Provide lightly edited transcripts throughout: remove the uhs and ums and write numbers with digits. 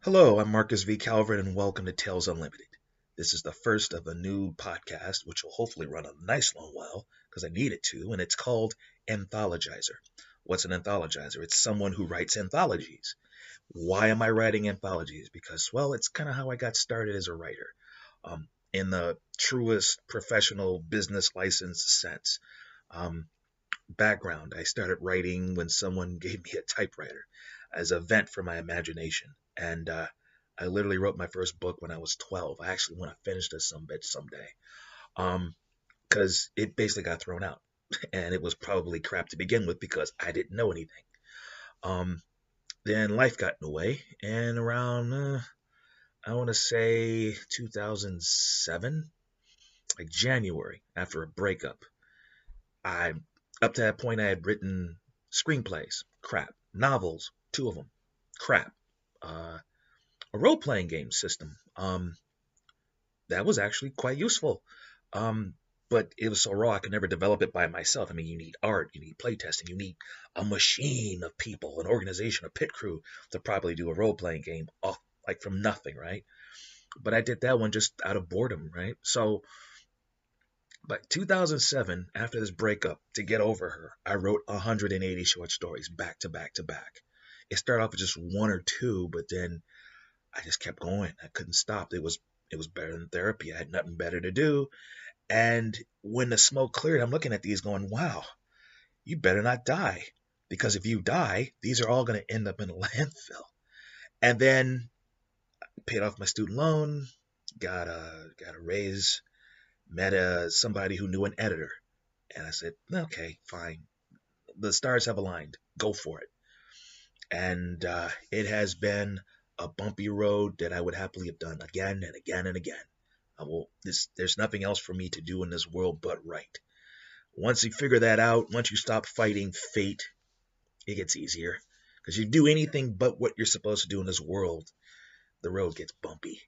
Hello, I'm Marcus V. Calvert, and welcome to Tales Unlimited. This is the first of a new podcast, which will hopefully run a nice long while, because I need it to, and it's called Anthologizer. What's an anthologizer? It's someone who writes anthologies. Why am I writing anthologies? Because, well, it's kind of how I got started as a writer, in the truest professional business license sense. Um, Background, I started writing when someone gave me a typewriter as a vent for my imagination. And I literally wrote my first book when I was 12. I actually want to finish this some bitch someday. Because it basically got thrown out. And it was probably crap to begin with because I didn't know anything. Um, then life got in the way. And around, I want to say 2007, like January, after a breakup, I up to that point I had written screenplays, crap, novels, two of them, crap, a role playing game system, that was actually quite useful, um, but it was so raw I could never develop it by myself. I mean, you need art, you need playtesting, you need a machine of people, an organization, a pit crew to properly do a role playing game off like from nothing, right? But I did that one just out of boredom, right? So by 2007, after this breakup, to get over her, I wrote 180 short stories back to back to back. It started off with just one or two, but then I just kept going. I couldn't stop. It was better than therapy. I had nothing better to do. And when the smoke cleared, I'm looking at these going, wow, you better not die. Because if you die, these are all going to end up in a landfill. And then paid off my student loan, got a raise, met somebody who knew an editor. And I said, okay, fine. The stars have aligned. Go for it. And it has been a bumpy road that I would happily have done again and again and again. There's nothing else for me to do in this world but write. Once you figure that out, once you stop fighting fate, it gets easier. Because you do anything but what you're supposed to do in this world, the road gets bumpy.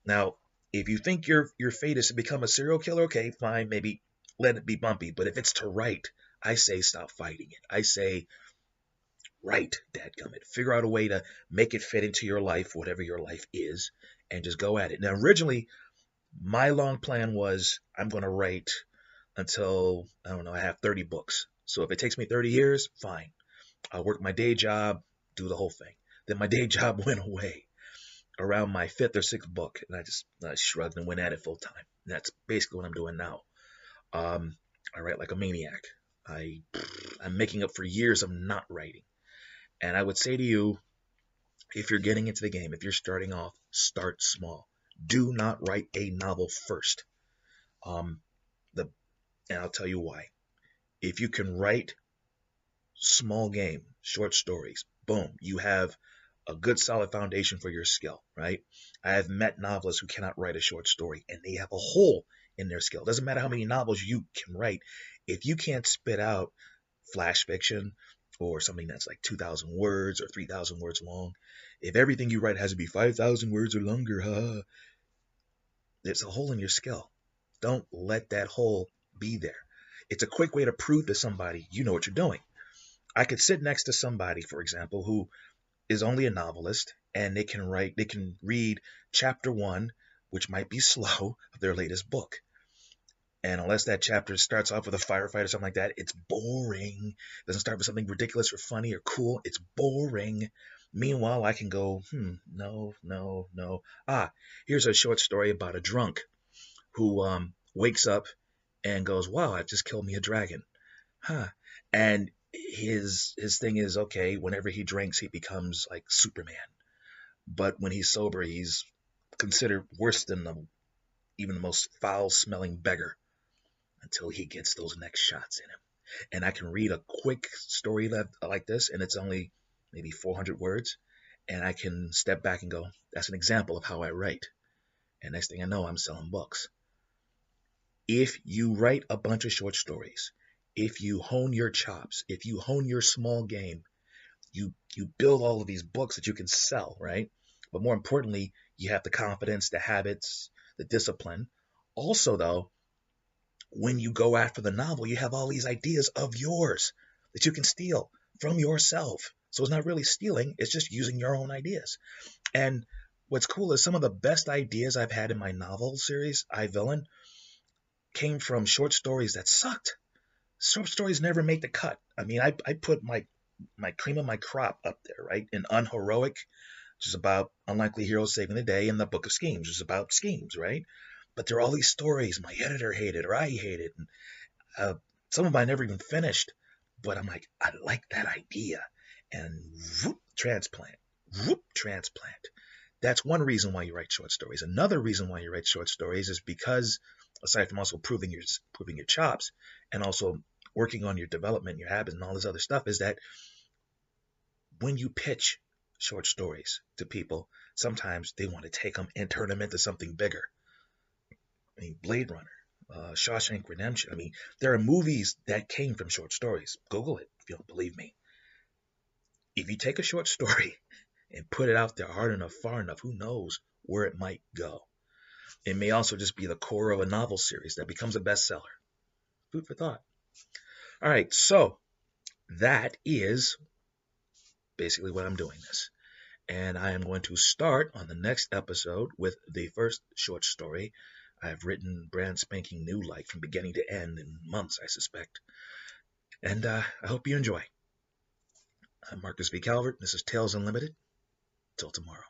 Now, if you think your fate is to become a serial killer, okay, fine, maybe let it be bumpy. But if it's to write, I say stop fighting it. I say write, dadgummit. Figure out a way to make it fit into your life, whatever your life is, and just go at it. Now, originally, my long plan was I'm going to write until, I don't know, I have 30 books. So if it takes me 30 years, fine. I'll work my day job, do the whole thing. Then my day job went away around my fifth or sixth book, and I shrugged and went at it full time. That's basically what I'm doing now. I write like a maniac. I'm making up for years of not writing. And I would say to you, if you're getting into the game, if you're starting off, start small. Do not write a novel first. Um, the and I'll tell you why. If you can write small game, short stories, boom, you have a good solid foundation for your skill, right? I have met novelists who cannot write a short story and they have a hole in their skill. Doesn't matter how many novels you can write. If you can't spit out flash fiction or something that's like 2,000 words or 3,000 words long, if everything you write has to be 5,000 words or longer, there's a hole in your skill. Don't let that hole be there. It's a quick way to prove to somebody you know what you're doing. I could sit next to somebody, for example, who is only a novelist and they can read chapter one, which might be slow, of their latest book. And unless that chapter starts off with a firefight or something like that, it's boring. It doesn't start with something ridiculous or funny or cool. It's boring. Meanwhile, I can go, no, no, no. Here's a short story about a drunk who wakes up and goes, wow, I've just killed me a dragon. And his thing is, okay, whenever he drinks, he becomes like Superman. But when he's sober, he's considered worse than even the most foul-smelling beggar until he gets those next shots in him. And I can read a quick story like this, and it's only maybe 400 words, and I can step back and go, that's an example of how I write. And next thing I know, I'm selling books. If you write a bunch of short stories, if you hone your chops, if you hone your small game, you build all of these books that you can sell, right? But more importantly, you have the confidence, the habits, the discipline. Also, though, when you go after the novel, you have all these ideas of yours that you can steal from yourself. So it's not really stealing, it's just using your own ideas. And what's cool is some of the best ideas I've had in my novel series, I Villain, came from short stories that sucked. Short stories never make the cut. I mean, I put my cream of my crop up there, right? In Unheroic, which is about unlikely heroes saving the day, and the Book of Schemes, which is about schemes, right? But there are all these stories my editor hated or I hated. And, some of them I never even finished. But I'm like, I like that idea. And whoop, transplant. Whoop, transplant. That's one reason why you write short stories. Another reason why you write short stories is because, aside from also proving your chops and also working on your development, your habits, and all this other stuff, is that when you pitch short stories to people, sometimes they want to take them and turn them into something bigger. I mean, Blade Runner, Shawshank Redemption. I mean, there are movies that came from short stories. Google it if you don't believe me. If you take a short story and put it out there hard enough, far enough, who knows where it might go. It may also just be the core of a novel series that becomes a bestseller. Food for thought. All right, so that is basically what I'm doing this. And I am going to start on the next episode with the first short story I've written brand spanking new, like from beginning to end, in months, I suspect. And I hope you enjoy. I'm Marcus V. Calvert. This is Tales Unlimited. Till tomorrow.